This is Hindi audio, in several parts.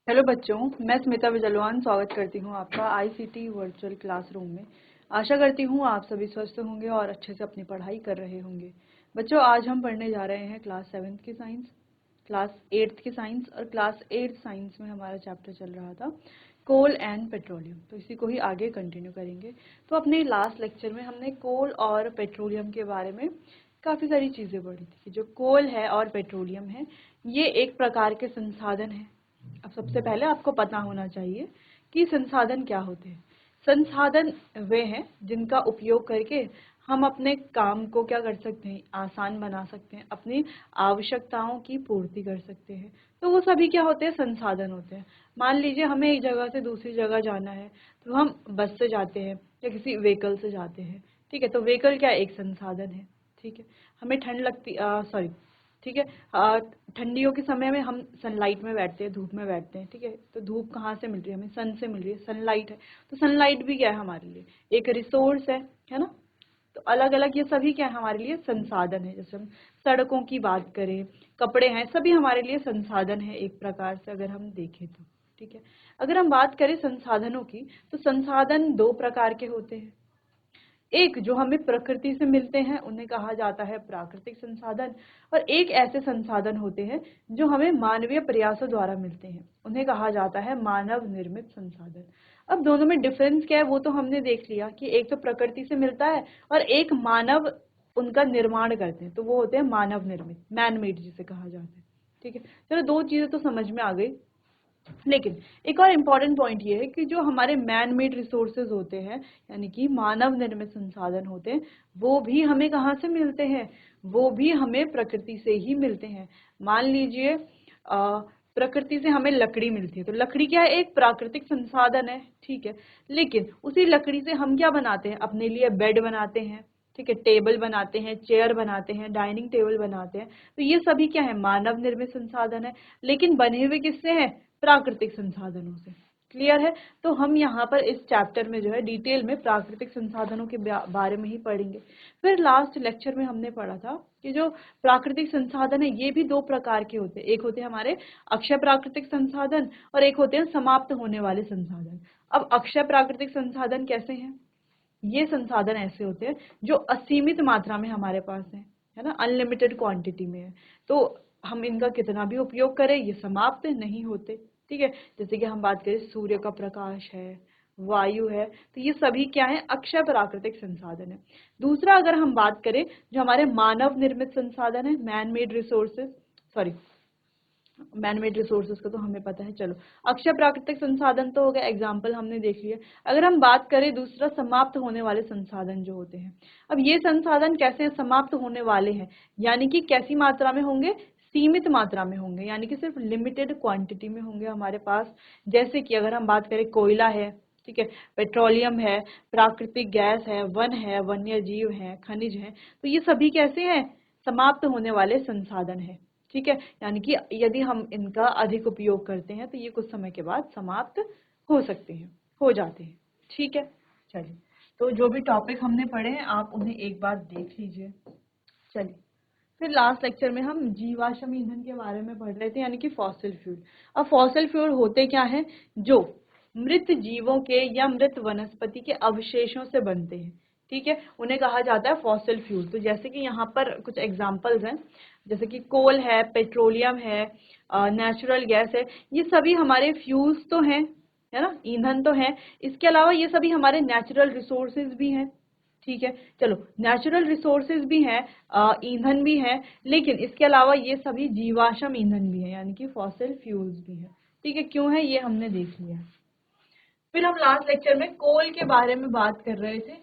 हेलो बच्चों, मैं स्मिता विजलवान स्वागत करती हूँ आपका आईसीटी वर्चुअल क्लासरूम में। आशा करती हूँ आप सभी स्वस्थ होंगे और अच्छे से अपनी पढ़ाई कर रहे होंगे। बच्चों, आज हम पढ़ने जा रहे हैं क्लास 7th की साइंस, क्लास 8th की साइंस और क्लास 8th साइंस में हमारा चैप्टर चल रहा था कोल एंड पेट्रोलियम। तो इसी को ही आगे कंटिन्यू करेंगे। तो अपने लास्ट लेक्चर में हमने कोल और पेट्रोलियम के बारे में काफ़ी सारी चीज़ें पढ़ी थी कि जो कोल है और पेट्रोलियम है ये एक प्रकार के संसाधन है। अब सबसे पहले आपको पता होना चाहिए कि संसाधन क्या होते हैं। संसाधन वे हैं जिनका उपयोग करके हम अपने काम को क्या कर सकते हैं, आसान बना सकते हैं, अपनी आवश्यकताओं की पूर्ति कर सकते हैं। तो वो सभी क्या होते हैं, संसाधन होते हैं। मान लीजिए हमें एक जगह से दूसरी जगह जाना है तो हम बस से जाते हैं या किसी व्हीकल से जाते हैं। ठीक है, तो व्हीकल क्या एक संसाधन है। ठीक है, हमें ठंड लगती सॉरी ठीक है, ठंडियों के समय में हम सनलाइट में बैठते हैं, धूप में बैठते हैं। ठीक है, तो धूप कहाँ से मिल रही है हमें, सन से मिल रही है, सनलाइट है। तो सनलाइट भी क्या है हमारे लिए, एक रिसोर्स है ना। तो अलग अलग ये सभी क्या है हमारे लिए संसाधन है। जैसे हम सड़कों की बात करें, कपड़े हैं, सभी हमारे लिए संसाधन है एक प्रकार से अगर हम देखें तो। ठीक है, अगर हम बात करें संसाधनों की तो संसाधन दो प्रकार के होते हैं। एक जो हमें प्रकृति से मिलते हैं उन्हें कहा जाता है प्राकृतिक संसाधन, और एक ऐसे संसाधन होते हैं जो हमें मानवीय प्रयासों द्वारा मिलते हैं, उन्हें कहा जाता है मानव निर्मित संसाधन। अब दोनों में डिफरेंस क्या है वो तो हमने देख लिया कि एक तो प्रकृति से मिलता है और एक मानव उनका निर्माण करते हैं, तो वो होते हैं मानव निर्मित, मैन मेड जिसे कहा जाता है। ठीक है, चलो दो चीजें तो समझ में आ गई। लेकिन एक और इम्पॉर्टेंट पॉइंट ये है कि जो हमारे मैन मेड रिसोर्सेज होते हैं यानी कि मानव निर्मित संसाधन होते हैं, वो भी हमें कहाँ से मिलते हैं, वो भी हमें प्रकृति से ही मिलते हैं। मान लीजिए प्रकृति से हमें लकड़ी मिलती है, तो लकड़ी क्या है, एक प्राकृतिक संसाधन है। ठीक है, लेकिन उसी लकड़ी से हम क्या बनाते हैं, अपने लिए बेड बनाते हैं। ठीक है, टेबल बनाते हैं, चेयर बनाते हैं, डाइनिंग टेबल बनाते हैं। तो ये सभी क्या है, मानव निर्मित संसाधन है, लेकिन बने हुए किससे हैं, प्राकृतिक संसाधनों से। क्लियर है। तो हम यहाँ पर इस चैप्टर में जो है डिटेल में प्राकृतिक संसाधनों के बारे में ही पढ़ेंगे। फिर लास्ट लेक्चर में हमने पढ़ा था कि जो प्राकृतिक संसाधन है ये भी दो प्रकार के होते हैं। एक होते हैं हमारे अक्षय प्राकृतिक संसाधन और एक होते हैं समाप्त होने वाले संसाधन। अब अक्षय प्राकृतिक संसाधन कैसे हैं, ये संसाधन ऐसे होते हैं जो असीमित मात्रा में हमारे पास है ना, अनलिमिटेड क्वांटिटी में है। तो हम इनका कितना भी उपयोग करें ये समाप्त नहीं होते। ठीक है, जैसे कि हम बात करें सूर्य का प्रकाश है, वायु है, तो ये सभी क्या है, अक्षय प्राकृतिक संसाधन है। दूसरा अगर हम बात करें जो हमारे मानव निर्मित संसाधन है, man made resources, sorry man made resources का तो हमें पता है। चलो अक्षय प्राकृतिक संसाधन तो हो गया, एग्जाम्पल हमने देख लिया। अगर हम बात करें दूसरा समाप्त होने वाले संसाधन जो होते हैं, अब ये संसाधन कैसे हैं, समाप्त होने वाले हैं, यानी कि कैसी मात्रा में होंगे, सीमित मात्रा में होंगे, यानी कि सिर्फ लिमिटेड क्वांटिटी में होंगे हमारे पास। जैसे कि अगर हम बात करें कोयला है, ठीक है, पेट्रोलियम है, प्राकृतिक गैस है, वन है, वन्य जीव है, खनिज है, तो ये सभी कैसे हैं, समाप्त होने वाले संसाधन है। ठीक है, यानी कि यदि हम इनका अधिक उपयोग करते हैं तो ये कुछ समय के बाद समाप्त हो सकते हैं, हो जाते हैं। ठीक है, चलिए तो जो भी टॉपिक हमने पढ़े हैं आप उन्हें एक बार देख लीजिए। चलिए फिर लास्ट लेक्चर में हम जीवाश्म ईंधन के बारे में पढ़ रहे थे, यानी कि फॉसिल फ्यूल। अब फॉसिल फ्यूल होते क्या हैं, जो मृत जीवों के या मृत वनस्पति के अवशेषों से बनते हैं। ठीक है, उन्हें कहा जाता है फॉसिल फ्यूल। तो जैसे कि यहाँ पर कुछ एग्जांपल्स हैं, जैसे कि कोल है, पेट्रोलियम है, नेचुरल गैस है, ये सभी हमारे फ्यूल्स तो हैं, है ना, ईंधन तो है। इसके अलावा ये सभी हमारे नेचुरल रिसोर्सेज भी हैं। ठीक है, चलो नेचुरल रिसोर्सेज भी हैं, ईंधन भी है, लेकिन इसके अलावा ये सभी जीवाश्म ईंधन भी है, यानी कि फॉसिल फ्यूल्स भी है। ठीक है, क्यों है ये हमने देख लिया। फिर हम लास्ट लेक्चर में कोल के बारे में बात कर रहे थे,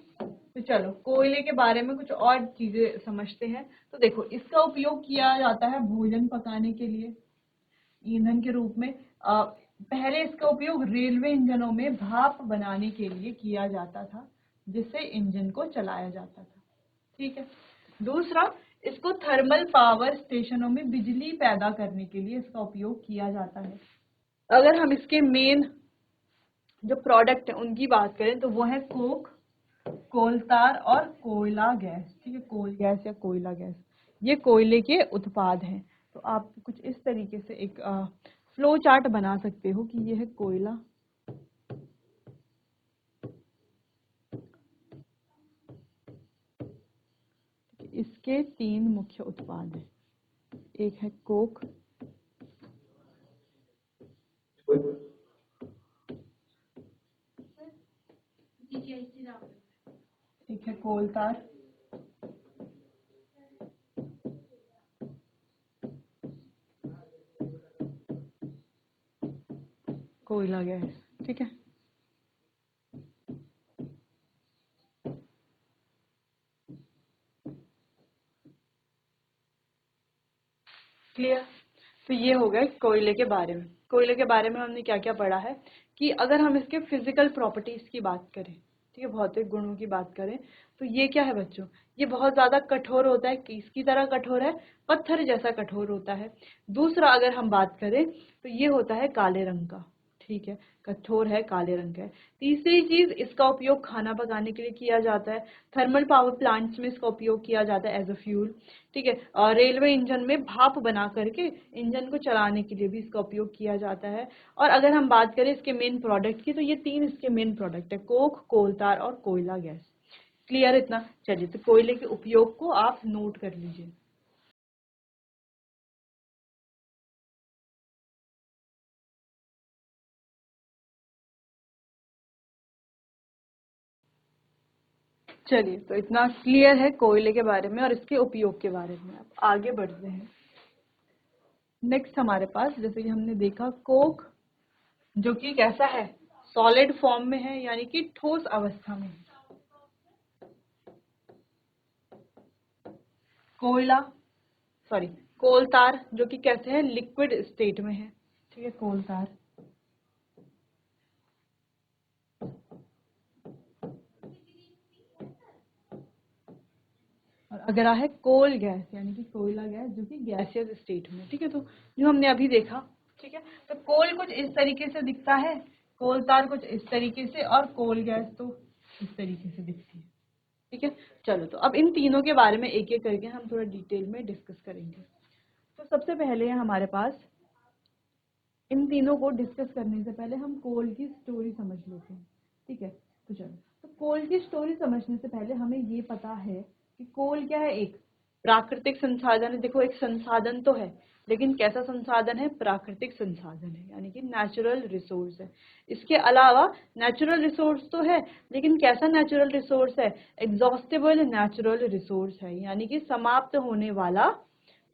तो चलो कोयले के बारे में कुछ और चीजें समझते हैं। तो देखो इसका उपयोग किया जाता है भोजन पकाने के लिए ईंधन के रूप में। पहले इसका उपयोग रेलवे इंजनों में भाप बनाने के लिए किया जाता था, जिससे इंजन को चलाया जाता था। ठीक है, दूसरा इसको थर्मल पावर स्टेशनों में बिजली पैदा करने के लिए इसका उपयोग किया जाता है। अगर हम इसके मेन जो प्रोडक्ट है उनकी बात करें तो वो है कोक, कोलतार और कोयला गैस। ठीक है, कोल गैस या कोयला गैस, ये कोयले के उत्पाद हैं। तो आप कुछ इस तरीके से एक फ्लो चार्ट बना सकते हो कि ये है कोयला, इसके 3 मुख्य उत्पाद हैं। एक है कोक, एक है कोलतार, कोयला गैस। ठीक है, क्लियर। तो ये हो गए कोयले के बारे में। कोयले के बारे में हमने क्या क्या पढ़ा है कि अगर हम इसके फिजिकल प्रॉपर्टीज की बात करें, ठीक है, भौतिक गुणों की बात करें, तो ये क्या है बच्चों, ये बहुत ज्यादा कठोर होता है। किसकी तरह कठोर है? पत्थर जैसा कठोर होता है। दूसरा अगर हम बात करें तो ये होता है काले रंग का, ठीक है, कठोर है, काले रंग का है। तीसरी चीज, इसका उपयोग खाना पकाने के लिए किया जाता है। थर्मल पावर प्लांट्स में इसका उपयोग किया जाता है एज अ फ्यूल, ठीक है। और रेलवे इंजन में भाप बना करके इंजन को चलाने के लिए भी इसका उपयोग किया जाता है। और अगर हम बात करें इसके मेन प्रोडक्ट की, तो ये 3 इसके मेन प्रोडक्ट है, कोक, कोलतार और कोयला गैस। क्लियर इतना? चलिए, तो कोयले के उपयोग को आप नोट कर लीजिए। चलिए, तो इतना क्लियर है कोयले के बारे में और इसके उपयोग के बारे में। अब आगे बढ़ते हैं। नेक्स्ट हमारे पास, जैसे कि हमने देखा, कोक, जो कि कैसा है, सॉलिड फॉर्म में है, यानी कि ठोस अवस्था में है। कोयला, सॉरी, कोलतार, जो कि कहते हैं लिक्विड स्टेट में है, ठीक है, कोलतार। और अगला है कोल गैस, यानी कि कोयला गैस, जो कि गैसियस स्टेट में, ठीक है। तो जो हमने अभी देखा, ठीक है, तो कोल कुछ इस तरीके से दिखता है, कोलतार कुछ इस तरीके से, और कोल गैस तो इस तरीके से दिखती है, ठीक है। चलो, तो अब इन तीनों के बारे में एक एक करके हम थोड़ा डिटेल में डिस्कस करेंगे। तो सबसे पहले है हमारे पास, इन तीनों को डिस्कस करने से पहले हम कोल की स्टोरी समझ लेते हैं, ठीक है। तो चलो, तो कोल की स्टोरी समझने से पहले हमें ये पता है कि कोल क्या है, एक प्राकृतिक संसाधन है। देखो, एक संसाधन तो है, लेकिन कैसा संसाधन है? प्राकृतिक संसाधन है, यानी कि नेचुरल रिसोर्स है। इसके अलावा नेचुरल रिसोर्स तो है, लेकिन कैसा नेचुरल रिसोर्स है? एग्जॉस्टेबल नेचुरल रिसोर्स है, यानी कि समाप्त होने वाला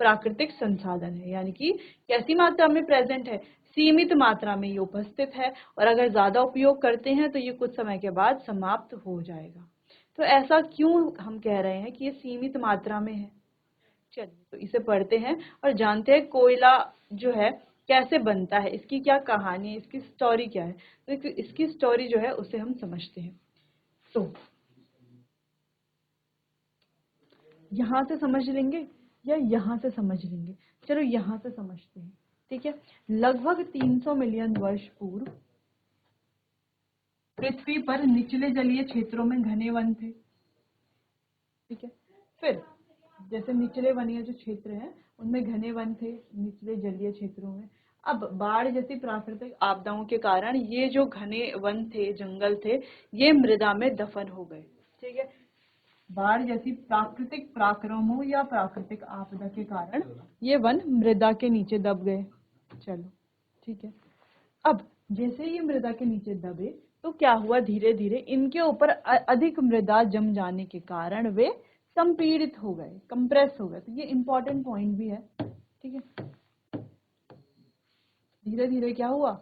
प्राकृतिक संसाधन है। यानी कि कैसी मात्रा में प्रेजेंट है? सीमित मात्रा में ये उपस्थित है, और अगर ज्यादा उपयोग करते हैं तो ये कुछ समय के बाद समाप्त हो जाएगा। तो ऐसा क्यों हम कह रहे हैं कि ये सीमित मात्रा में है? चलिए, तो इसे पढ़ते हैं और जानते हैं कोयला जो है कैसे बनता है, इसकी क्या कहानी है, इसकी स्टोरी क्या है। तो इसकी स्टोरी जो है उसे हम समझते हैं। तो यहाँ से समझ लेंगे या यहाँ से समझ लेंगे? चलो, यहाँ से समझते हैं, ठीक है। लगभग 300 मिलियन वर्ष पूर्व पृथ्वी पर निचले जलीय क्षेत्रों में घने वन थे, ठीक है। फिर जैसे निचले वनीय जो क्षेत्र हैं उनमें घने वन थे, निचले जलीय क्षेत्रों में। अब बाढ़ जैसी प्राकृतिक आपदाओं के कारण ये जो घने वन थे, जंगल थे, ये मृदा में दफन हो गए, ठीक है। बाढ़ जैसी प्राकृतिक पराक्रमों या प्राकृतिक आपदा के कारण ये वन मृदा के नीचे दब गए। चलो, ठीक है। अब जैसे ये मृदा के नीचे दबे, तो क्या हुआ, धीरे धीरे इनके ऊपर अधिक मृदा जम जाने के कारण वे संपीड़ित हो गए, कंप्रेस हो गए। तो ये इंपॉर्टेंट पॉइंट भी है, ठीक है। धीरे धीरे क्या हुआ,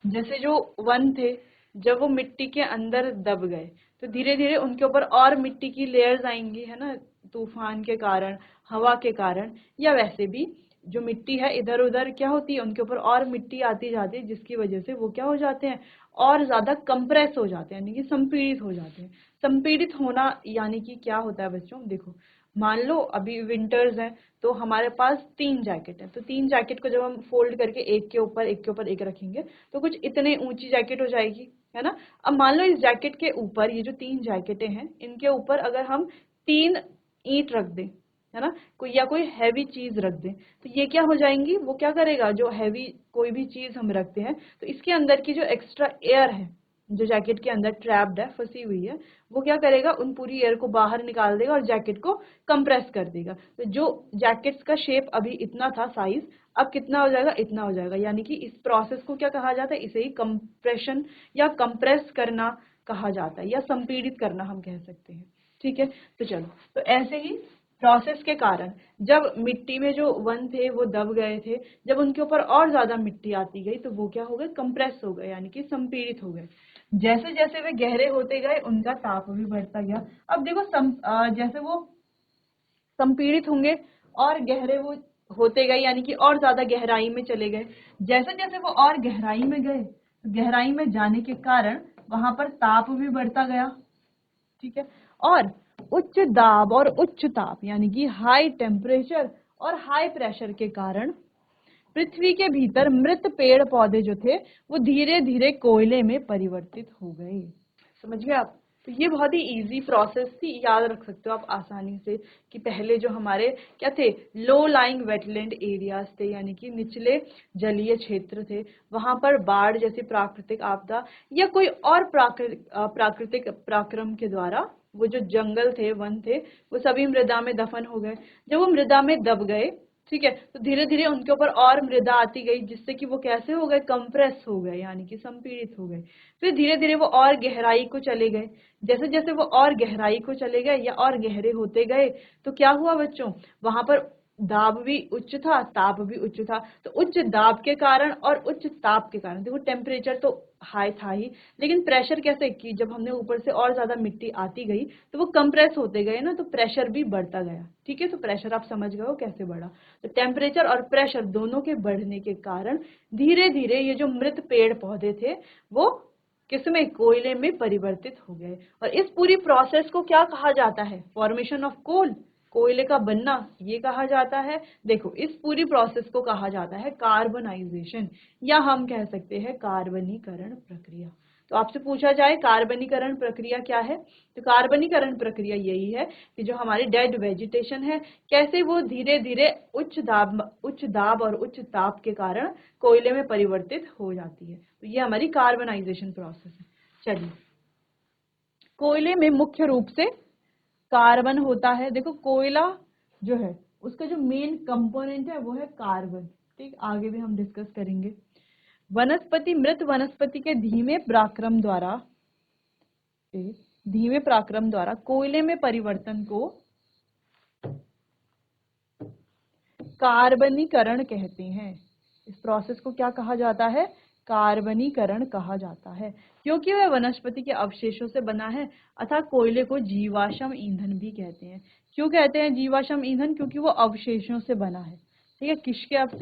जैसे जो वन थे, जब वो मिट्टी के अंदर दब गए, तो धीरे धीरे उनके ऊपर और मिट्टी की लेयर्स आएंगी, है ना, तूफान के कारण, हवा के कारण, या वैसे भी जो मिट्टी है इधर उधर क्या होती है, उनके ऊपर और मिट्टी आती जाती है, जिसकी वजह से वो क्या हो जाते हैं, और ज्यादा कंप्रेस हो जाते हैं, यानी कि संपीड़ित हो जाते हैं। संपीड़ित होना यानी कि क्या होता है बच्चों? देखो, मान लो अभी विंटर्स है, तो हमारे पास 3 जैकेट है, तो 3 जैकेट को जब हम फोल्ड करके एक के ऊपर एक रखेंगे, तो कुछ इतने ऊंची जैकेट हो जाएगी, है ना। अब मान लो इस जैकेट के ऊपर, ये जो 3 जैकेटें हैं, इनके ऊपर अगर हम 3 ईंट रख दें, है ना, कोई हैवी चीज रख दें तो ये क्या हो जाएंगी, वो क्या करेगा, जो हैवी कोई भी चीज हम रखते हैं तो इसके अंदर की जो एक्स्ट्रा एयर है जो जैकेट के अंदर ट्रैप्ड है, फंसी हुई है, वो क्या करेगा, उन पूरी एयर को बाहर निकाल देगा और जैकेट को कंप्रेस कर देगा। तो जो जैकेट्स का शेप अभी इतना था साइज, अब कितना हो जाएगा, इतना हो जाएगा। यानी कि इस प्रोसेस को क्या कहा जाता है, इसे ही कंप्रेशन या कंप्रेस करना कहा जाता है, या संपीड़ित करना हम कह सकते हैं। ठीक है, तो चलो, तो ऐसे ही प्रोसेस के कारण जब मिट्टी में जो वन थे वो दब गए थे, जब उनके ऊपर और ज्यादा मिट्टी आती गई तो वो क्या हो गए, कंप्रेस हो गए, यानी कि संपीड़ित हो गए। जैसे जैसे वे गहरे होते गए उनका ताप भी बढ़ता गया। अब देखो जैसे वो संपीड़ित होंगे और गहरे वो होते गए, यानी कि और ज्यादा गहराई में चले गए। जैसे जैसे वो और गहराई में गए, गहराई में जाने के कारण वहां पर ताप भी बढ़ता गया। ठीक है, और उच्च दाब और उच्च ताप यानी कि हाई टेम्परेचर और हाई प्रेशर के कारण पृथ्वी के भीतर मृत पेड़ पौधे जो थे वो धीरे धीरे कोयले में परिवर्तित हो गए। समझ गए आप? तो ये बहुत ही इजी प्रोसेस थी, याद रख सकते हो आप आसानी से कि पहले जो हमारे क्या थे, लो लाइंग वेटलैंड एरियाज थे, यानी कि निचले जलीय क्षेत्र थे, वहां पर बाढ़ जैसी प्राकृतिक आपदा या कोई और प्राकृतिक पराक्रम के द्वारा वो जो जंगल थे, वन थे, वो सभी मृदा में दफन हो गए। जब वो मृदा में दब गए, ठीक है, तो धीरे धीरे उनके ऊपर और मृदा आती गई, जिससे कि वो कैसे हो गए, कंप्रेस हो गए, यानी कि संपीड़ित हो गए। फिर धीरे धीरे वो और गहराई को चले गए। जैसे जैसे वो और गहराई को चले गए या और गहरे होते गए तो क्या हुआ बच्चों, वहां पर दाब भी उच्च था, ताप भी उच्च था। तो उच्च दाब के कारण और उच्च ताप के कारण, देखो टेम्परेचर तो हाई था ही, लेकिन प्रेशर कैसे, कि जब हमने ऊपर से और ज्यादा मिट्टी आती गई तो वो कंप्रेस होते गए ना, तो प्रेशर भी बढ़ता गया। ठीक है, तो प्रेशर आप समझ गए हो कैसे बढ़ा। तो टेम्परेचर और प्रेशर दोनों के बढ़ने के कारण धीरे धीरे ये जो मृत पेड़ पौधे थे वो किसमें, कोयले में परिवर्तित हो गए। और इस पूरी प्रोसेस को क्या कहा जाता है, फॉर्मेशन ऑफ कोल, कोयले का बनना, ये कहा जाता है। देखो, इस पूरी प्रोसेस को कहा जाता है कार्बनाइजेशन, या हम कह सकते हैं कार्बनीकरण प्रक्रिया। तो आपसे पूछा जाए कार्बनीकरण प्रक्रिया क्या है, तो कार्बनीकरण प्रक्रिया यही है कि जो हमारी डेड वेजिटेशन है, कैसे वो धीरे धीरे उच्च दाब और उच्च ताप के कारण कोयले में परिवर्तित हो जाती है। तो ये हमारी कार्बनाइजेशन प्रोसेस है। चलिए, कोयले में मुख्य रूप से कार्बन होता है। देखो, कोयला जो है उसका जो मेन कंपोनेंट है वो है कार्बन। ठीक, आगे भी हम डिस्कस करेंगे। मृत वनस्पति के धीमे पराक्रम द्वारा कोयले में परिवर्तन को कार्बनीकरण कहते हैं। इस प्रोसेस को क्या कहा जाता है, कार्बनीकरण कहा जाता है, क्योंकि वह वनस्पति के अवशेषों से बना है। अतः कोयले को जीवाश्म ईंधन भी कहते हैं। क्यों कहते हैं जीवाश्म ईंधन, क्योंकि वो अवशेषों से बना है। ठीक है,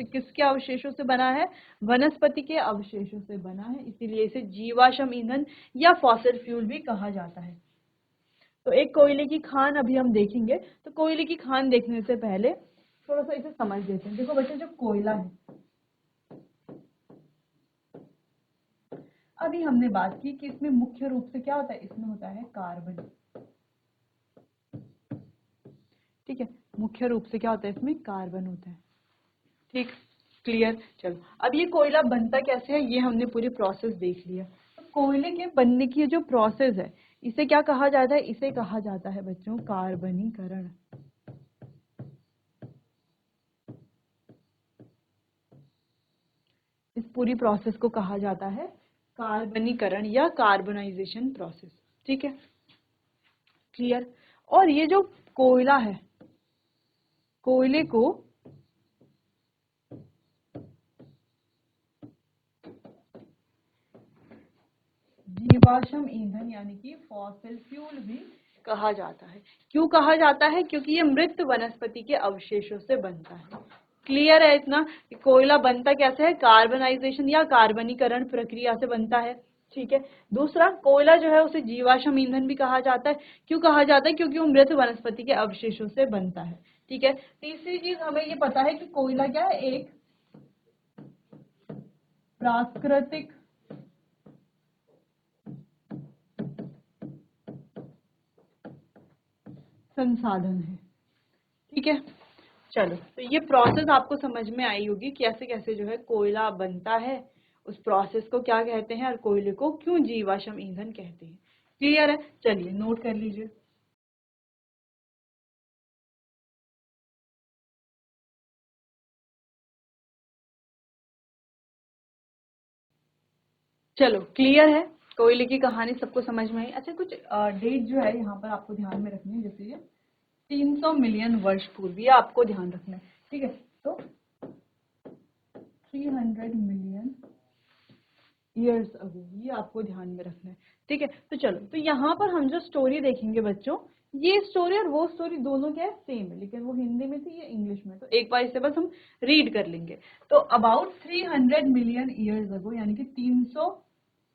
किसके अवशेषों से बना है, वनस्पति के अवशेषों से बना है, इसीलिए इसे जीवाश्म ईंधन या फॉसिल फ्यूल भी कहा जाता है। तो एक कोयले की खान अभी हम देखेंगे। तो कोयले की खान देखने से पहले थोड़ा सा इसे समझ लेते हैं। देखो बच्चे, जो कोयला है, अभी हमने बात की कि इसमें मुख्य रूप से क्या होता है, इसमें होता है कार्बन। ठीक है, मुख्य रूप से क्या होता है, इसमें कार्बन होता है। ठीक, क्लियर। चलो, अब ये कोयला बनता कैसे है, ये हमने पूरी प्रोसेस देख लिया। तो कोयले के बनने की जो प्रोसेस है, इसे क्या कहा जाता है, इसे कहा जाता है बच्चों कार्बनीकरण। इस पूरी प्रोसेस को कहा जाता है कार्बनीकरण या कार्बनाइजेशन प्रोसेस। ठीक है, क्लियर। और ये जो कोयला है, कोयले को जीवाश्म ईंधन यानी कि फॉसिल फ्यूल भी कहा जाता है। क्यों कहा जाता है, क्योंकि ये मृत वनस्पति के अवशेषों से बनता है। क्लियर है इतना कि कोयला बनता कैसे है, कार्बनाइजेशन या कार्बनीकरण प्रक्रिया से बनता है। ठीक है, दूसरा, कोयला जो है उसे जीवाश्म ईंधन भी कहा जाता है। क्यों कहा जाता है, क्योंकि वो मृत वनस्पति के अवशेषों से बनता है। ठीक है, तीसरी चीज हमें ये पता है कि कोयला क्या है, एक प्राकृतिक संसाधन है। ठीक है। चलो, तो ये प्रोसेस आपको समझ में आई होगी कैसे कैसे जो है कोयला बनता है, उस प्रोसेस को क्या कहते हैं और कोयले को क्यों जीवाश्म ईंधन कहते हैं। क्लियर है? चलिए नोट कर लीजिए। चलो क्लियर है, कोयले की कहानी सबको समझ में आई। अच्छा, कुछ डेट जो है यहाँ पर आपको ध्यान में रखनी है, जैसे ये 300 मिलियन वर्ष पूर्व, ये आपको ध्यान रखना है। ठीक है, तो 300 मिलियन ईयर्स अगो, ये आपको ध्यान में रखना है। ठीक है, तो चलो, तो यहाँ पर हम जो स्टोरी देखेंगे बच्चों, ये स्टोरी और वो स्टोरी दोनों क्या है, सेम है, लेकिन वो हिंदी में थी, ये इंग्लिश में। तो एक बार इसे बस हम रीड कर लेंगे। तो अबाउट 300 मिलियन ईयर्स अगो, यानी कि 300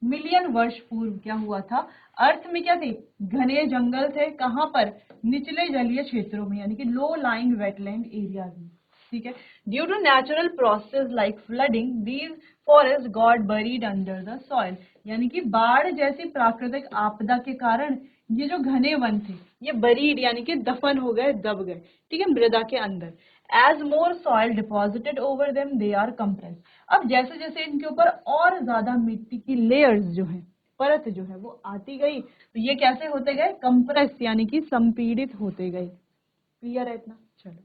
मिलियन वर्ष पूर्व क्या हुआ था, अर्थ में क्या थे, घने जंगल थे। कहाँ पर, निचले जलीय क्षेत्रों में, यानी कि लो लाइंग वेटलैंड एरियाज में। ठीक है, due to natural process like flooding these forest got buried under the soil, यानी कि बाढ़ जैसी प्राकृतिक आपदा के कारण ये जो घने वन थे, ये बरीड यानी कि दफन हो गए, दब गए। ठीक है, मृदा के अंदर। As more soil deposited over them they are compress, अब जैसे जैसे इनके ऊपर और ज्यादा मिट्टी की लेयर्स जो है, परत जो है वो आती गई, तो ये कैसे होते गए, कंप्रेस यानी कि संपीड़ित होते गए। क्लियर है इतना? चलो,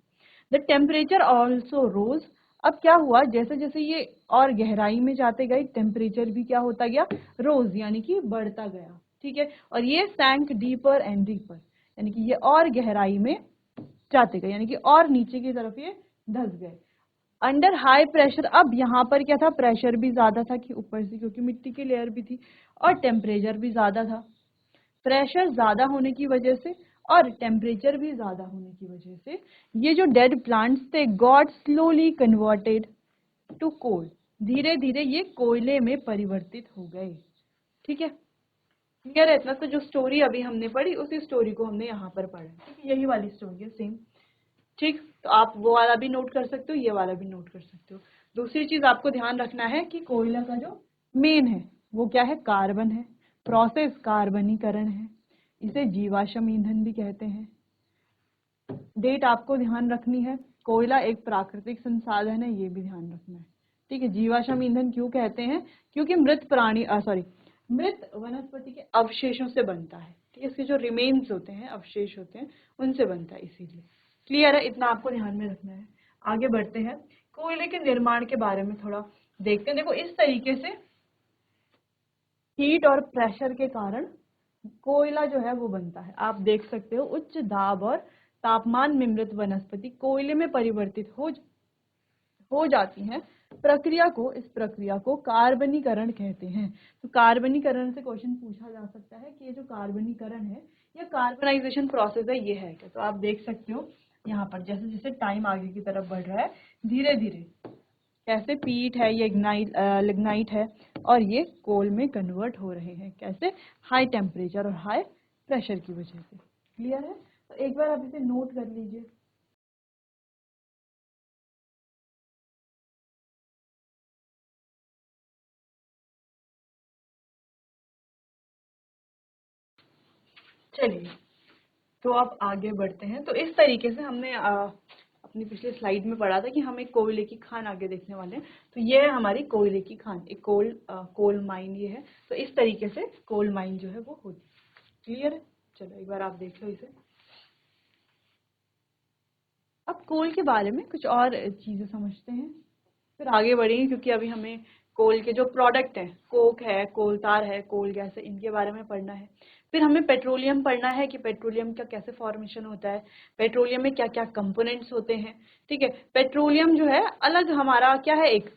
द टेम्परेचर ऑल्सो रोज, अब क्या हुआ, जैसे जैसे ये और गहराई में जाते गए, टेम्परेचर भी क्या होता गया, रोज यानी कि बढ़ता गया। ठीक है, और ये सैंक डीपर एंड डीपर, यानी कि ये और गहराई में जाते गए, यानी कि और नीचे की तरफ ये धस गए। अंडर हाई प्रेशर, अब यहाँ पर क्या था, प्रेशर भी ज्यादा था कि ऊपर से, क्योंकि मिट्टी की लेयर भी थी, और टेम्परेचर भी ज्यादा था। प्रेशर ज्यादा होने की वजह से और टेम्परेचर भी ज्यादा होने की वजह से ये जो डेड प्लांट्स थे गॉट स्लोली कन्वर्टेड टू कोल, धीरे धीरे ये कोयले में परिवर्तित हो गए। ठीक है, क्लियर है इतना? तो जो स्टोरी अभी हमने पढ़ी, उसी स्टोरी को हमने यहाँ पर पढ़ा। ठीक है, यही वाली स्टोरी है सेम। ठीक, तो आप वो वाला भी नोट कर सकते हो, ये वाला भी नोट कर सकते हो। दूसरी चीज आपको ध्यान रखना है कि कोयला का जो मेन है वो क्या है, कार्बन है। प्रोसेस कार्बनीकरण है, इसे जीवाश्म ईंधन भी कहते हैं। डेट आपको ध्यान रखनी है, कोयला एक प्राकृतिक संसाधन है, ये भी ध्यान रखना है। ठीक है, जीवाश्म ईंधन क्यों कहते हैं, क्योंकि मृत प्राणी मृत वनस्पति के अवशेषों से बनता है। ठीक है, इसके जो रिमेन्स होते हैं, अवशेष होते हैं, उनसे बनता है, इसीलिए। क्लियर है, इतना आपको ध्यान में रखना है। आगे बढ़ते हैं, कोयले के निर्माण के बारे में थोड़ा देखते हैं। देखो, इस तरीके से हीट और प्रेशर के कारण कोयला जो है वो बनता है। आप देख सकते हो, उच्च दाब और तापमान में मृत वनस्पति कोयले में परिवर्तित हो जाती हैं। इस प्रक्रिया को कार्बनीकरण कहते हैं। तो कार्बनीकरण से क्वेश्चन पूछा जा सकता है कि ये जो कार्बनीकरण है या कार्बनाइजेशन प्रोसेस है, ये है क्या। तो आप देख सकते हो यहाँ पर, जैसे जैसे टाइम आगे की तरफ बढ़ रहा है, धीरे धीरे कैसे पीट है, ये लिग्नाइट है, और ये कोल में कन्वर्ट हो रहे हैं। कैसे, हाई टेम्परेचर और हाई प्रेशर की वजह से। क्लियर है? तो एक बार आप इसे नोट कर लीजिए। चलिए, तो आप आगे बढ़ते हैं। तो इस तरीके से हमने अपनी पिछली स्लाइड में पढ़ा था कि हम एक कोयले की खान आगे देखने वाले हैं। तो ये है हमारी कोयले की खान, एक कोल माइन ये है। तो इस तरीके से कोल माइन जो है वो होती है। क्लियर है? चलो, एक बार आप देख लो इसे। अब कोल के बारे में कुछ और चीजें समझते हैं, फिर आगे बढ़ेंगे, क्योंकि अभी हमें कोल के जो प्रोडक्ट हैं, कोक है, कोल तार है, कोल गैस है, इनके बारे में पढ़ना है। फिर हमें पेट्रोलियम पढ़ना है कि पेट्रोलियम का कैसे फॉर्मेशन होता है, पेट्रोलियम में क्या क्या कंपोनेंट्स होते हैं। ठीक है, पेट्रोलियम जो है अलग हमारा क्या है, एक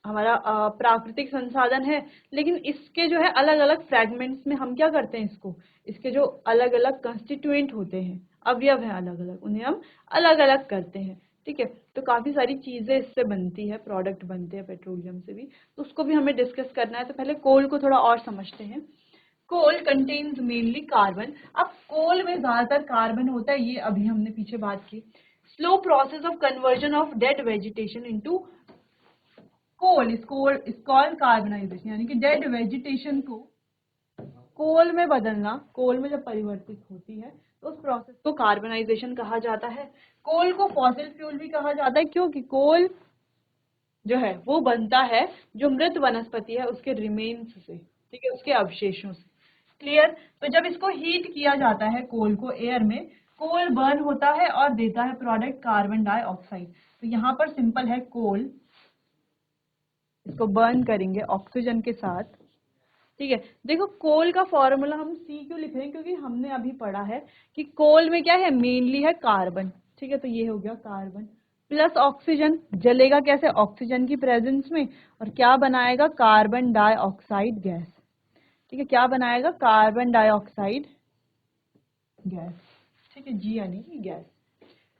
हमारा प्राकृतिक संसाधन है, लेकिन इसके जो है अलग अलग फ्रेगमेंट्स में हम क्या करते हैं, इसके जो अलग अलग कंस्टिट्यूएंट होते हैं, अवयव हैं अलग अलग, उन्हें हम अलग अलग करते हैं। ठीक है, तो काफी सारी चीजें इससे बनती है, प्रोडक्ट बनते हैं पेट्रोलियम से भी, तो उसको भी हमें डिस्कस करना है। तो पहले कोल को थोड़ा और समझते हैं। कोल कंटेन्स मेनली कार्बन, अब कोल में ज्यादातर कार्बन होता है, ये अभी हमने पीछे बात की। Slow process of conversion of dead vegetation into coal is called carbonisation, यानी कि डेड वेजिटेशन को कोल में बदलना, कोल में जब परिवर्तित होती है तो उस प्रोसेस को कार्बनाइजेशन कहा जाता है। कोल को फॉसिल फ्यूल भी कहा जाता है, क्योंकि कोल जो है वो बनता है जो मृत वनस्पति है उसके रिमेन्स से, ठीक है, उसके अवशेषों से। क्लियर। तो जब इसको हीट किया जाता है कोल को एयर में, कोल बर्न होता है और देता है प्रोडक्ट कार्बन डाइऑक्साइड। तो यहाँ पर सिंपल है कोल, इसको बर्न करेंगे ऑक्सीजन के साथ, ठीक है। देखो कोल का फॉर्मूला हम C क्यों लिख रहे हैं, क्योंकि हमने अभी पढ़ा है कि कोल में क्या है, मेनली है कार्बन, ठीक है। तो ये हो गया कार्बन प्लस ऑक्सीजन, जलेगा कैसे, ऑक्सीजन की प्रेजेंस में, और क्या बनाएगा, कार्बन डाइऑक्साइड गैस, ठीक है। क्या बनाएगा, कार्बन डाइऑक्साइड गैस, ठीक है, जी यानी कि गैस।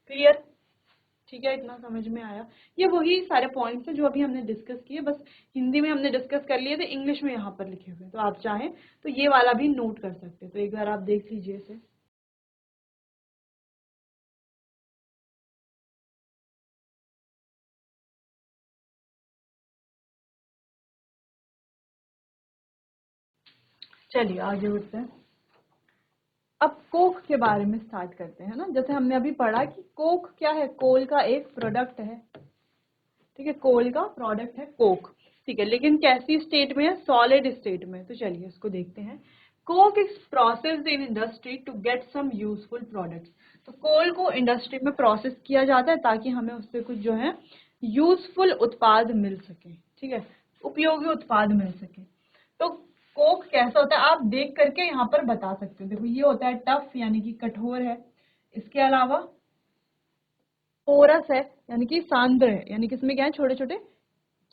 क्लियर, ठीक है, इतना समझ में आया। ये वही सारे पॉइंट्स हैं जो अभी हमने डिस्कस किए, बस हिंदी में हमने डिस्कस कर लिए थे, इंग्लिश में यहाँ पर लिखे हुए हैं। तो आप चाहें तो ये वाला भी नोट कर सकते हैं, तो एक बार आप देख लीजिए इसे। चलिए आगे बढ़ते हैं। अब कोक के बारे में स्टार्ट करते हैं ना। जैसे हमने अभी पढ़ा कि कोक क्या है, कोल का एक प्रोडक्ट है, ठीक है, कोल का प्रोडक्ट है कोक, ठीक है। लेकिन कैसी स्टेट में है, सॉलिड स्टेट में। तो चलिए इसको देखते हैं। Coke is processed in industry to get some useful products. तो कोल को इंडस्ट्री में प्रोसेस किया जाता है ताकि हमें उससे कुछ जो है यूजफुल उत्पाद मिल सके, ठीक है, उपयोगी उत्पाद मिल सके। तो कोक कैसा होता है आप देख करके यहाँ पर बता सकते हो। देखो ये होता है टफ यानी कि कठोर है, इसके अलावा पोरस है यानी कि सांद्र है, यानी कि इसमें क्या है, छोटे छोटे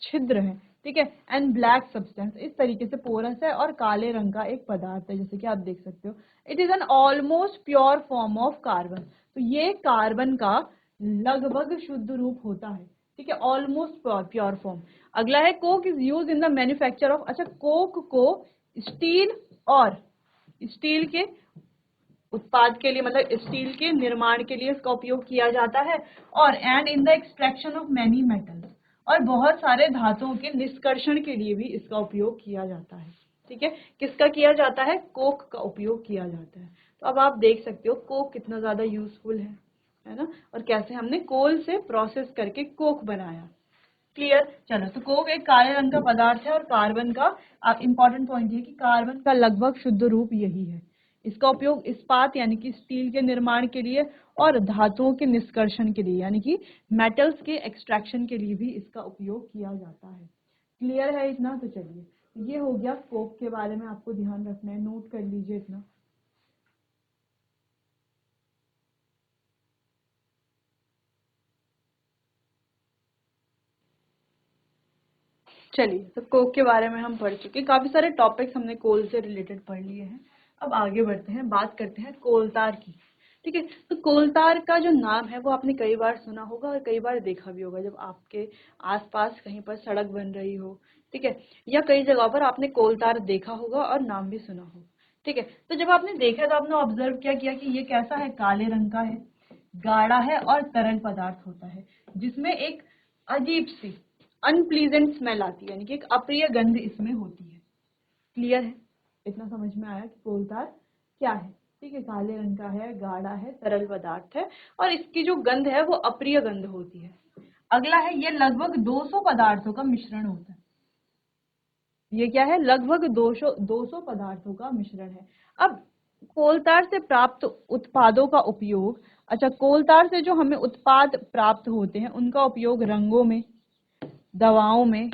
छिद्र है, ठीक है। एंड ब्लैक सब्सटेंस, इस तरीके से पोरस है और काले रंग का एक पदार्थ है, जैसे कि आप देख सकते हो। It is an almost pure form of carbon. तो ये कार्बन का लगभग शुद्ध रूप होता है, ठीक है, ऑलमोस्ट प्योर फॉर्म। अगला है Coke is use in the manufacture of, अच्छा कोक को स्टील और स्टील के उत्पाद के लिए, मतलब स्टील के निर्माण के लिए इसका उपयोग किया जाता है, और and in the extraction of many metals, और बहुत सारे धातुओं के निष्कर्षण के लिए भी इसका उपयोग किया जाता है, ठीक है। किसका किया जाता है, कोक का उपयोग किया जाता है। तो अब आप देख सकते हो कोक कितना ज्यादा यूजफुल है ना, और कैसे हमने कोल से प्रोसेस करके कोक बनाया। क्लियर। चलो, तो कोक एक काले रंग का पदार्थ है और कार्बन का इंपॉर्टेंट पॉइंट ये कि कार्बन का लगभग शुद्ध रूप यही है। इसका उपयोग इस्पात यानी कि स्टील के निर्माण के लिए और धातुओं के निष्कर्षण के लिए यानी कि मेटल्स के एक्सट्रैक्शन के लिए भी इसका उपयोग किया जाता है। क्लियर है इतना। तो चलिए ये हो गया कोक के बारे में, आपको ध्यान रखना है, नोट कर लीजिए इतना। चलिए, तो कोक के बारे में हम पढ़ चुके, काफी सारे टॉपिक्स हमने कोल से रिलेटेड पढ़ लिए हैं। अब आगे बढ़ते हैं, बात करते हैं कोलतार की, ठीक है। तो कोलतार का जो नाम है वो आपने कई बार सुना होगा और कई बार देखा भी होगा, जब आपके आसपास कहीं पर सड़क बन रही हो, ठीक है, या कई जगह पर आपने कोलतार देखा होगा और नाम भी सुना हो, ठीक है। तो जब आपने देखा तो आपने ऑब्जर्व क्या किया कि ये कैसा है, काले रंग का है, गाढ़ा है और तरल पदार्थ होता है, जिसमें एक अजीब सी अनप्लीजेंट स्मेल आती है, यानी कि एक अप्रिय गंध इसमें होती है। क्लियर है, इतना समझ में आया कि कोलतार क्या है, ठीक है, काले रंग का है, गाढ़ा है, तरल पदार्थ है, और इसकी जो गंध है वो अप्रिय गंध होती है। अगला है, ये लगभग 200 पदार्थों का मिश्रण होता है। ये क्या है, लगभग 200 पदार्थों का मिश्रण है। अब कोलतार से प्राप्त उत्पादों का उपयोग, अच्छा कोलतार से जो हमें उत्पाद प्राप्त होते हैं उनका उपयोग रंगों में, दवाओं में,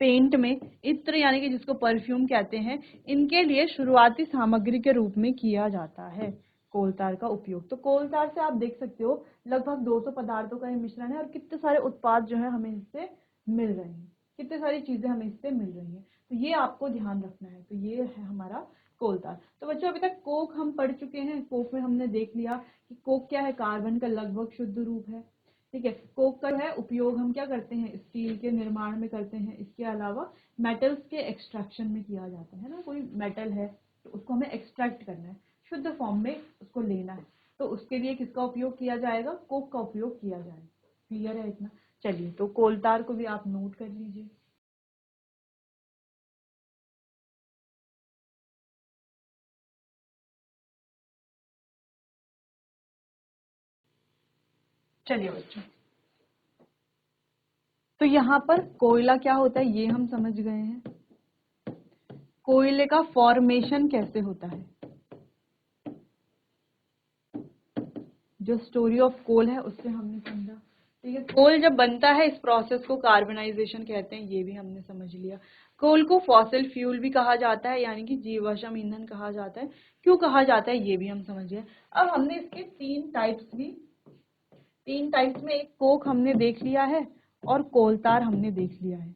पेंट में, इत्र यानी कि जिसको परफ्यूम कहते हैं, इनके लिए शुरुआती सामग्री के रूप में किया जाता है कोलतार का उपयोग। तो कोलतार से आप देख सकते हो लगभग 200 पदार्थों का ये मिश्रण है और कितने सारे उत्पाद जो है हमें इससे मिल रहे हैं, कितने सारी चीजें हमें इससे मिल रही हैं। तो ये आपको ध्यान रखना है। तो ये है हमारा कोलतार। तो बच्चों अभी तक कोक हम पढ़ चुके हैं। कोक में हमने देख लिया कि कोक क्या है, कार्बन का लगभग शुद्ध रूप है, ठीक है। कोक का है उपयोग हम क्या करते हैं, स्टील के निर्माण में करते हैं। इसके अलावा मेटल्स के एक्सट्रैक्शन में किया जाता है ना, कोई मेटल है तो उसको हमें एक्सट्रैक्ट करना है, शुद्ध फॉर्म में उसको लेना है, तो उसके लिए किसका उपयोग किया जाएगा, कोक का उपयोग किया जाएगा। क्लियर है इतना। चलिए, तो कोलतार को भी आप नोट कर लीजिए। चलिए बच्चों, तो यहाँ पर कोयला क्या होता है ये हम समझ गए हैं। कोयले का फॉर्मेशन कैसे होता है, जो स्टोरी ऑफ कोल है उससे हमने समझा। ठीक है, कोल जब बनता है इस प्रोसेस को कार्बनाइजेशन कहते हैं, ये भी हमने समझ लिया। कोल को फॉसिल फ्यूल भी कहा जाता है, यानी कि जीवाश्म ईंधन कहा जाता है। क्यों कहा जाता है ये भी हम समझ गए। अब हमने इसके तीन टाइप्स में एक कोक हमने देख लिया है और कोलतार हमने देख लिया है।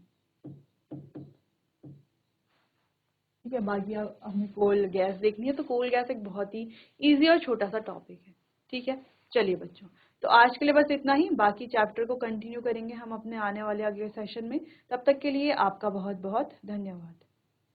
ठीक है, बाकी अब हमें कोल गैस देखनी है, तो कोल गैस एक बहुत ही इजी और छोटा सा टॉपिक है। ठीक है, चलिए बच्चों, तो आज के लिए बस इतना ही। बाकी चैप्टर को कंटिन्यू करेंगे हम अपने आने वाले अगले सेशन में। तब तक के लिए आपका बहुत बहुत धन्यवाद।